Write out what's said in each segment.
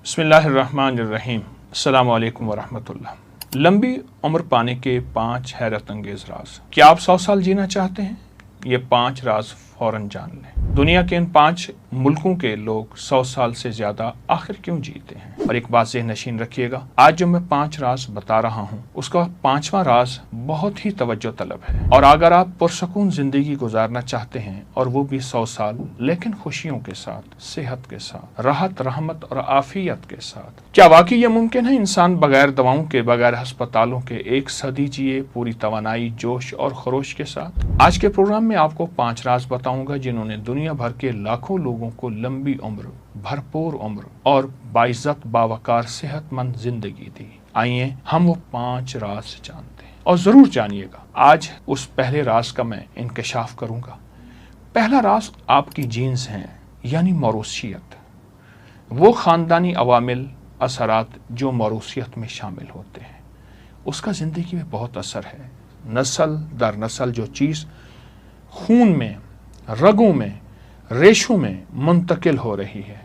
बिस्मिल्लाहिर्रहमानिर्रहीम। अस्सलाम वालेकुम वरहमतुल्लाह। लंबी उम्र पाने के 5 हैरत अंगेज राज। क्या आप 100 साल जीना चाहते हैं? ये 5 राज फौरन जान लें। दुनिया के इन 5 मुल्कों के लोग 100 साल से ज्यादा आखिर क्यों जीते हैं? और एक बात ज़हन नशीन रखिएगा, आज जो मैं 5 राज बता रहा हूँ उसका 5वां राज बहुत ही तवज्जो तलब है। और अगर आप पुरसकून जिंदगी गुजारना चाहते हैं और वो भी 100 साल, लेकिन खुशियों के साथ, सेहत के साथ, राहत रहमत और आफियत के साथ, क्या वाकई ये मुमकिन है इंसान बगैर दवाओं के, बगैर अस्पतालों के 1 सदी जिए पूरी तवानाई, जोश और खरोश के साथ? आज के प्रोग्राम में आपको 5 राज बताऊंगा जिन्होंने दुनिया भर के लाखों लोगों को लंबी उम्र, भरपूर उम्र और बाइज्जत बावकार सेहतमंद जिंदगी दी। आइए हम वो 5 राज जानते हैं और जरूर जानिएगा। आज उस पहले राज का मैं इंकशाफ करूंगा। पहला राज आपकी जीन्स हैं, यानी मौरूसियत। वो खानदानी अवामिल, असरात जो मौरूसियत में शामिल होते हैं, उसका जिंदगी में बहुत असर है। नस्ल दर नस्ल जो चीज़ खून में, रगों में, रेशों में मुंतकिल हो रही है।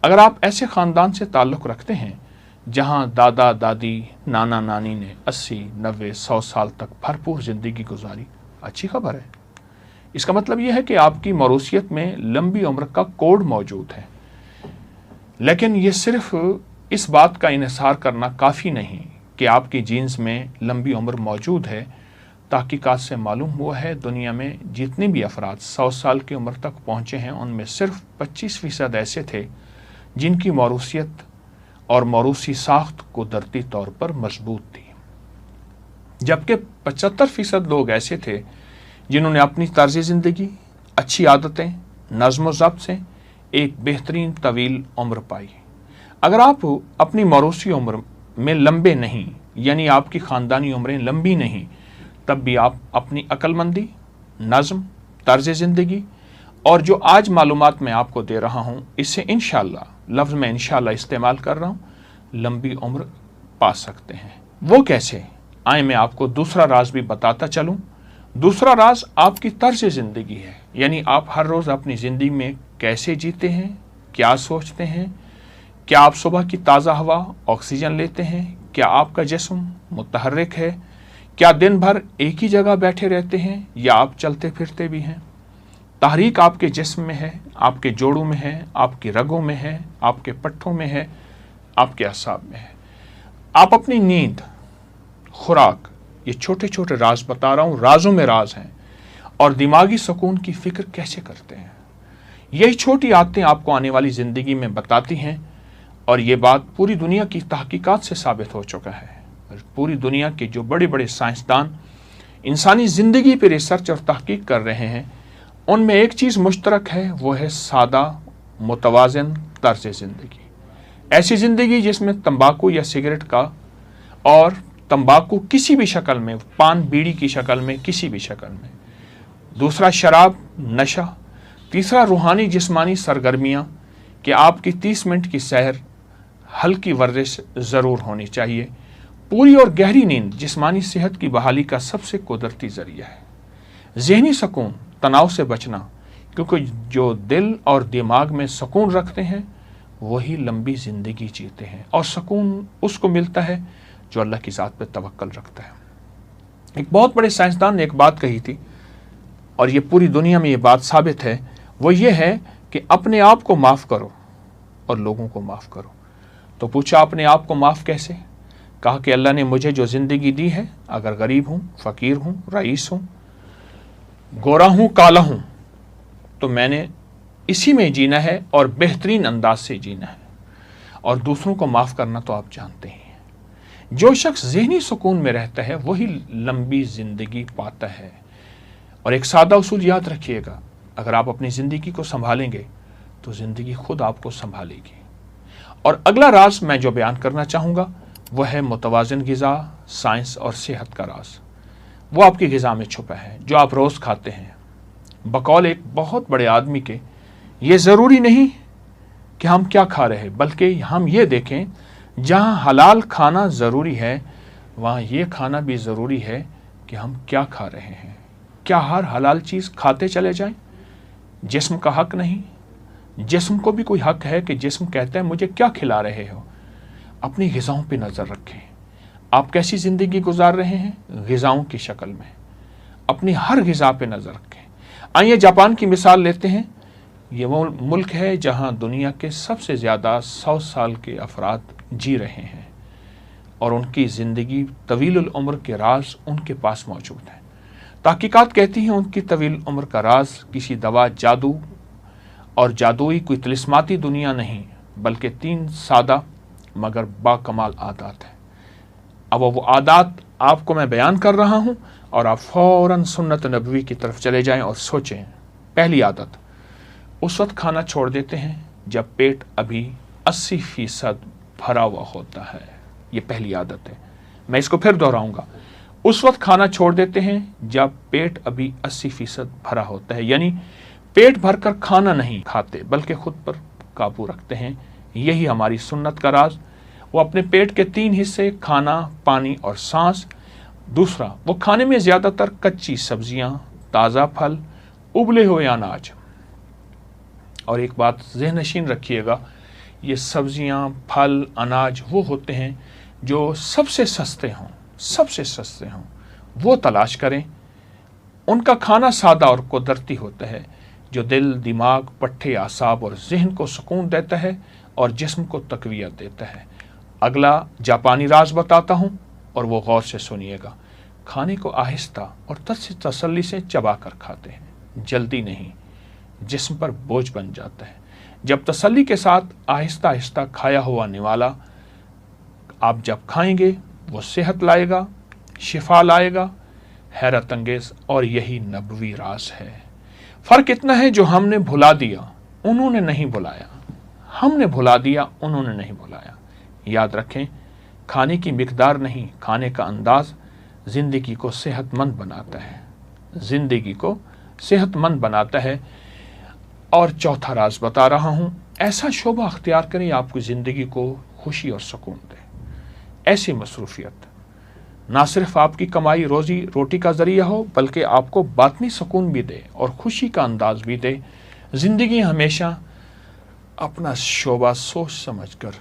अगर आप ऐसे ख़ानदान से ताल्लुक़ रखते हैं जहां दादा दादी, नाना नानी ने 80, 90, 100 साल तक भरपूर ज़िंदगी गुजारी, अच्छी खबर है। इसका मतलब यह है कि आपकी मौरूसियत में लंबी उम्र का कोड मौजूद है। लेकिन ये सिर्फ इस बात का इन्हिसार करना काफ़ी नहीं कि आपकी जीन्स में लंबी उम्र मौजूद है। तहकीकात से मालूम हुआ है दुनिया में जितने भी अफराद 100 साल की उम्र तक पहुँचे हैं उनमें सिर्फ 25% ऐसे थे जिनकी मौरूसियत और मौरूसी साख्त कुदरती तौर पर मजबूत थी, जबकि 75% लोग ऐसे थे जिन्होंने अपनी तर्ज ज़िंदगी, अच्छी आदतें, नज़्म व ज़ब्त से एक बेहतरीन तवील उम्र पाई। अगर आप अपनी मौरूसी उम्र में लंबे नहीं, यानी आपकी ख़ानदानी उम्रें लंबी नहीं, तब भी आप अपनी अक्लमंदी, नज़्म, तर्ज ज़िंदगी और जो आज मालूमात मैं आपको दे रहा हूँ, इससे इंशाअल्लाह, लफ्ज़ में इंशाअल्लाह इस्तेमाल कर रहा हूँ, लंबी उम्र पा सकते हैं। वो कैसे? आए मैं आपको दूसरा राज भी बताता चलूँ। दूसरा राज आपकी तर्ज ज़िंदगी है, यानी आप हर रोज़ अपनी ज़िंदगी में कैसे जीते हैं, क्या सोचते हैं, क्या आप सुबह की ताज़ा हवा, ऑक्सीजन लेते हैं, क्या आपका जिस्म मुतहर्रिक है, क्या दिन भर एक ही जगह बैठे रहते हैं या आप चलते फिरते भी हैं। तहरीक आपके जिस्म में है, आपके जोड़ों में है, आपकी रगों में है, आपके पट्ठों में है, आपके असाब में है। आप अपनी नींद, खुराक, ये छोटे छोटे राज बता रहा हूँ, राजों में राज हैं, और दिमागी सुकून की फिक्र कैसे करते हैं। यही छोटी आदतें आपको आने वाली ज़िंदगी में बताती हैं। और ये बात पूरी दुनिया की तहकीकात से साबित हो चुका है। पूरी दुनिया के जो बड़े बड़े साइंसदान इंसानी ज़िंदगी पर रिसर्च और तहकीक कर रहे हैं, उनमें एक चीज़ मुश्तरक है, वो है सादा, मुतवाज़िन तर्ज ज़िंदगी। ऐसी ज़िंदगी जिसमें तंबाकू या सिगरेट का, और तंबाकू किसी भी शक्ल में, पान बीड़ी की शक्ल में, किसी भी शक्ल में। दूसरा शराब, नशा। तीसरा रूहानी जिस्मानी सरगर्मियाँ कि आपकी 30 मिनट की सैर, हल्की वर्जिश ज़रूर होनी चाहिए। पूरी और गहरी नींद जिस्मानी सेहत की बहाली का सबसे कुदरती ज़रिया है। ज़हनी सुकून, तनाव से बचना, क्योंकि जो दिल और दिमाग में सुकून रखते हैं वही लंबी ज़िंदगी जीते हैं। और सुकून उसको मिलता है जो अल्लाह की ज़ात पर तवक्कल रखता है। एक बहुत बड़े साइंसदान ने एक बात कही थी और ये पूरी दुनिया में ये बात साबित है, वो ये है कि अपने आप को माफ़ करो और लोगों को माफ़ करो। तो पूछा अपने आप को माफ़ कैसे? कहा कि अल्लाह ने मुझे जो ज़िंदगी दी है, अगर गरीब हूँ, फ़कीर हूँ, रईस हूँ, गोरा हूँ, काला हूँ, तो मैंने इसी में जीना है और बेहतरीन अंदाज से जीना है। और दूसरों को माफ़ करना तो आप जानते ही हैं। जो शख्स ज़हनी सुकून में रहता है वही लंबी ज़िंदगी पाता है। और एक सादा उसूल याद रखिएगा, अगर आप अपनी ज़िंदगी को संभालेंगे तो ज़िंदगी खुद आपको संभालेगी। और अगला राज मैं जो बयान करना चाहूँगा वह है मुतवाज़िन ग़िज़ा, साइंस और सेहत का राज। वो आपकी ग़िज़ा में छुपा है जो आप रोज़ खाते हैं। बकौल एक बहुत बड़े आदमी के, ये ज़रूरी नहीं कि हम क्या खा रहे हैं, बल्कि हम ये देखें जहाँ हलाल खाना ज़रूरी है वहाँ ये खाना भी ज़रूरी है कि हम क्या खा रहे हैं। क्या हर हलाल चीज़ खाते चले जाएं? जिस्म का हक नहीं, जिस्म को भी कोई हक है कि जिस्म कहता है मुझे क्या खिला रहे हो। अपनी ग़िज़ाओं पे नज़र रखें, आप कैसी ज़िंदगी गुजार रहे हैं ग़िज़ाओं की शक्ल में, अपनी हर ग़िज़ा पे नज़र रखें। आइए जापान की मिसाल लेते हैं। ये वो मुल्क है जहाँ दुनिया के सबसे ज़्यादा 100 साल के अफराद जी रहे हैं और उनकी ज़िंदगी तवील उम्र के राज उनके पास मौजूद हैं। तहकीकात कहती हैं उनकी तवील उम्र का राज किसी दवा, जादू और जादुई कोई तिलिस्माती दुनिया नहीं, बल्कि 3 सादा मगर बाकमाल आदत है। अब वो आदत आपको मैं बयान कर रहा हूँ और आप फ़ौरन सुन्नत नबवी की तरफ चले जाएं और सोचें। पहली आदत, उस वक्त खाना छोड़ देते हैं जब पेट अभी 80% भरा हुआ होता है। ये पहली आदत है। मैं इसको फिर दोहराऊंगा, उस वक्त खाना छोड़ देते हैं जब पेट अभी 80% भरा होता है, यानी पेट भरकर खाना नहीं खाते बल्कि खुद पर काबू रखते हैं। यही हमारी सुन्नत का राज। वो अपने पेट के 3 हिस्से, खाना, पानी और सांस। दूसरा, वो खाने में ज़्यादातर कच्ची सब्जियां, ताज़ा फल, उबले हुए अनाज। और एक बात ज़हन नशीन रखिएगा, ये सब्जियां, फल, अनाज वो होते हैं जो सबसे सस्ते हों, वो तलाश करें। उनका खाना सादा और कुदरती होता है जो दिल, दिमाग, पट्टे, आसाब और जहन को सुकून देता है और जिस्म को तकवीत देता है। अगला जापानी राज बताता हूँ और वो गौर से सुनिएगा। खाने को आहिस्ता और तसल्ली से चबा कर खाते हैं, जल्दी नहीं, जिस्म पर बोझ बन जाता है। जब तसल्ली के साथ आहिस्ता आहिस्ता खाया हुआ निवाला आप जब खाएंगे वो सेहत लाएगा, शिफा लाएगा, हैरत अंगेज। और यही नबवी राज है। फ़र्क इतना है जो हमने भुला दिया उन्होंने नहीं भुलाया, हमने भुला दिया उन्होंने नहीं भुलाया। याद रखें, खाने की मिकदार नहीं, खाने का अंदाज ज़िंदगी को सेहतमंद बनाता है, ज़िंदगी को सेहतमंद बनाता है। और चौथा राज बता रहा हूँ, ऐसा शोबा अख्तियार करें आपको ज़िंदगी को खुशी और सुकून दे। ऐसी मसरूफियत ना सिर्फ आपकी कमाई रोज़ी रोटी का ज़रिया हो बल्कि आपको बातनी सुकून भी दे और खुशी का अंदाज भी दे। ज़िंदगी हमेशा अपना शोबा सोच समझ कर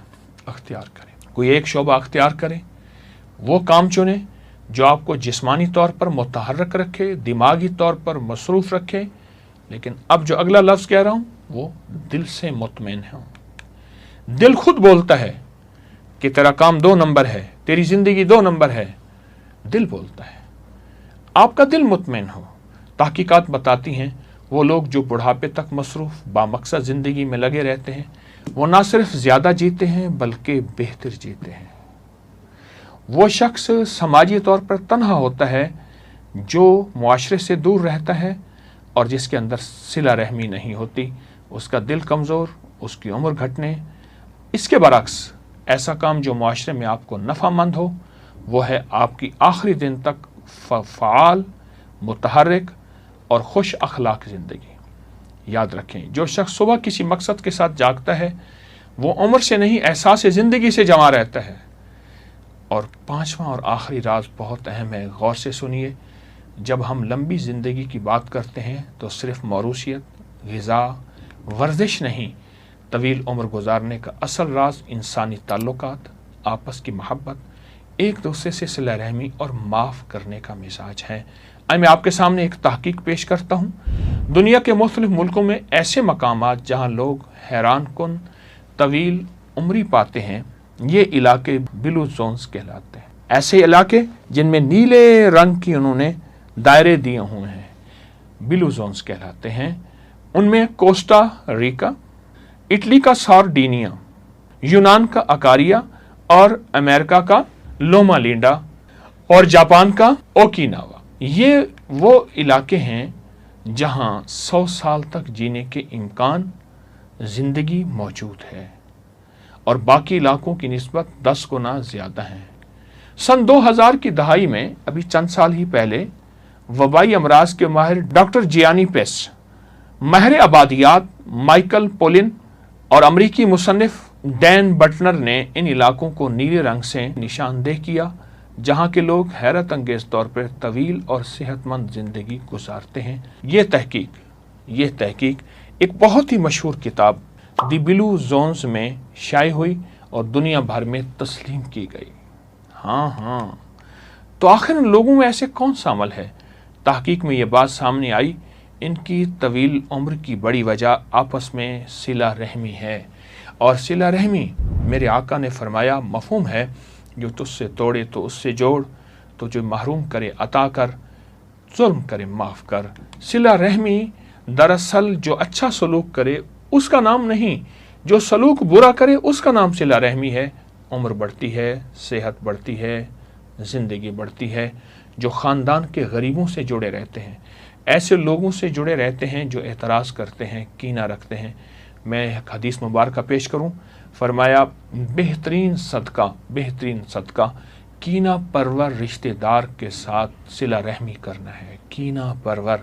अख्तियार करें। कोई एक शोबा अख्तियार करें, वो काम चुने जो आपको जिस्मानी तौर पर मुतहर्रिक रखे, दिमागी तौर पर मसरूफ़ रखे। लेकिन अब जो अगला लफ्ज़ कह रहा हूँ वो दिल से मुतमईन हो। दिल खुद बोलता है कि तेरा काम 2 नंबर है, तेरी ज़िंदगी 2 नंबर है। दिल बोलता है, आपका दिल मुतमईन हो। तहकीकात बताती हैं वो लोग जो बुढ़ापे तक मसरूफ़ बामकसद ज़िंदगी में लगे रहते हैं वो ना सिर्फ ज़्यादा जीते हैं बल्कि बेहतर जीते हैं। वो शख्स समाजी तौर पर तन्हा होता है जो मुआशरे से दूर रहता है और जिसके अंदर सिला रहमी नहीं होती। उसका दिल कमज़ोर, उसकी उम्र घटने। इसके बरक्स ऐसा काम जो मुआशरे में आपको नफ़ामंद हो वो है आपकी आखिरी दिन तक फ़आल, मुतहर्रिक और खुश अखलाक ज़िंदगी। याद रखें, जो शख्स सुबह किसी मकसद के साथ जागता है वो उम्र से नहीं एहसास ज़िंदगी से जमा रहता है। और 5वां और आखिरी राज बहुत अहम है, गौर से सुनिए। जब हम लंबी ज़िंदगी की बात करते हैं तो सिर्फ मौरूसियत, ग़िज़ा, वर्जिश नहीं, तवील उम्र गुजारने का असल राज इंसानी ताल्लुकात, आपस की मोहब्बत, एक दूसरे से सिला रहमी और माफ़ करने का मिजाज है। मैं आपके सामने एक तहकीक पेश करता हूँ। दुनिया के मुख्तलिफ मुल्कों में ऐसे मकामात जहाँ लोग हैरान कुन तवील उम्री पाते हैं, ये इलाके ब्लू जोन्स कहलाते हैं। ऐसे इलाके जिनमें नीले रंग की उन्होंने दायरे दिए हुए हैं, ब्लू जोन्स कहलाते हैं। उनमें कोस्टा रिका, इटली का सार्डिनिया, यूनान का अकारिया और अमेरिका का लोमा लिंडा और जापान का ओकिनावा। ये वो इलाके हैं जहां 100 साल तक जीने के इम्कान ज़िंदगी मौजूद है और बाकी इलाकों की निस्बत 10 गुना ज़्यादा है। सन 2000 की दहाई में, अभी चंद साल ही पहले, वबाई अमराज के माहिर डॉक्टर जियानी पेस, माहिर आबादियात माइकल पोलिन और अमरीकी मुसन्निफ डैन बटनर ने इन इलाकों को नीले रंग से निशानदेह किया जहां के लोग हैरत अंगेज तौर पर तवील और सेहतमंद ज़िंदगी गुजारते हैं। ये तहकीक एक बहुत ही मशहूर किताब दी ब्लू जोन्स में शाये हुई और दुनिया भर में तस्लीम की गई। हाँ, तो आखिर इन लोगों में ऐसे कौन सा अमल है? तहकीक में ये बात सामने आई, इनकी तवील उम्र की बड़ी वजह आपस में सिला रहमी है। और सिला रहमी, मेरे आका ने फरमाया, मफहूम है, जो तुझसे तोड़े तो उससे जोड़, तो जो महरूम करे अता कर, जुल्म करे माफ़ कर। सिला रहमी दरअसल जो अच्छा सलूक करे उसका नाम नहीं, जो सलूक बुरा करे उसका नाम सिला रहमी है। उम्र बढ़ती है, सेहत बढ़ती है, ज़िंदगी बढ़ती है। जो ख़ानदान के गरीबों से जुड़े रहते हैं, ऐसे लोगों से जुड़े रहते हैं जो एतराज़ करते हैं, कीना रखते हैं। मैं एक हदीस मुबारक पेश करूं, फरमाया, बेहतरीन सदका कीना परवर रिश्तेदार के साथ सिला रहमी करना है। कीना परवर,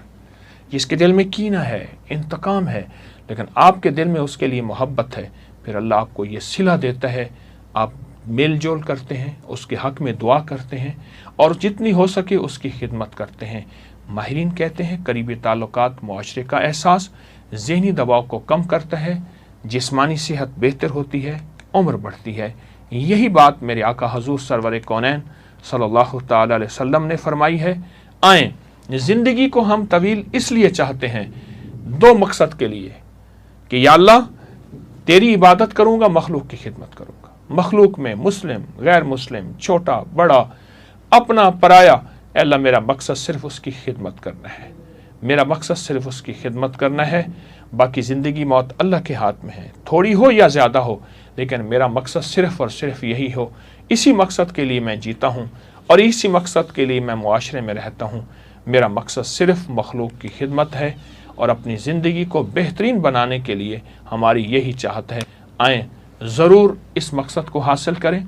जिसके दिल में कीना है, इंतकाम है, लेकिन आपके दिल में उसके लिए मोहब्बत है, फिर अल्लाह आपको ये सिला देता है। आप मेल जोल करते हैं, उसके हक़ में दुआ करते हैं और जितनी हो सके उसकी खिदमत करते हैं। माहिरीन कहते हैं करीबी ताल्लुकात मुआशरे का एहसास, ज़हनी दबाव को कम करता है, जिस्मानी सेहत बेहतर होती है, उम्र बढ़ती है। यही बात मेरे आका हजूर सरवर कौनैन सल्लल्लाहु तआला अलैहि वसल्लम ने फरमाई है। आएँ, ज़िंदगी को हम तवील इसलिए चाहते हैं, दो मकसद के लिए, कि या अल्लाह तेरी इबादत करूँगा, मखलूक की खिदमत करूँगा। मखलूक में मुस्लिम, गैर मुस्लिम, छोटा बड़ा, अपना पराया, अल्लाह मेरा मकसद सिर्फ उसकी खिदमत करना है, मेरा मकसद सिर्फ उसकी खिदमत करना है। बाकी ज़िंदगी मौत अल्लाह के हाथ में है, थोड़ी हो या ज़्यादा हो, लेकिन मेरा मकसद सिर्फ और सिर्फ यही हो। इसी मकसद के लिए मैं जीता हूँ और इसी मकसद के लिए मैं मुआशरे में रहता हूँ। मेरा मकसद सिर्फ मखलूक की खिदमत है और अपनी ज़िंदगी को बेहतरीन बनाने के लिए हमारी यही चाहत है। आएँ, ज़रूर इस मकसद को हासिल करें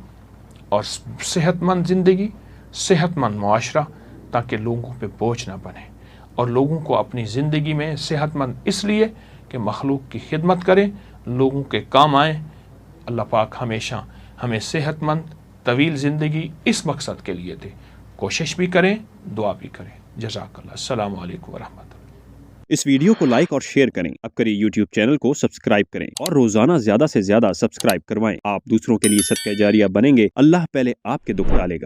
और सेहतमंद ज़िंदगी, सेहतमंद मुआशरा, ताकि लोगों पे बोझ ना बने और लोगों को अपनी ज़िंदगी में सेहतमंद इसलिए कि मखलूक की खिदमत करें, लोगों के काम आएँ। अल्लाह पाक हमेशा हमें सेहतमंद तवील ज़िंदगी इस मकसद के लिए दे। कोशिश भी करें, दुआ भी करें। जज़ाकल्लाह। अस्सलामु अलैकुम वरहमतुल्लाह। इस वीडियो को लाइक और शेयर करें। अब करें यूट्यूब चैनल को सब्सक्राइब करें और रोजाना ज्यादा से ज्यादा सब्सक्राइब करवाएं। आप दूसरों के लिए सदका जारिया बनेंगे। अल्लाह पहले आपके दुख डालेगा।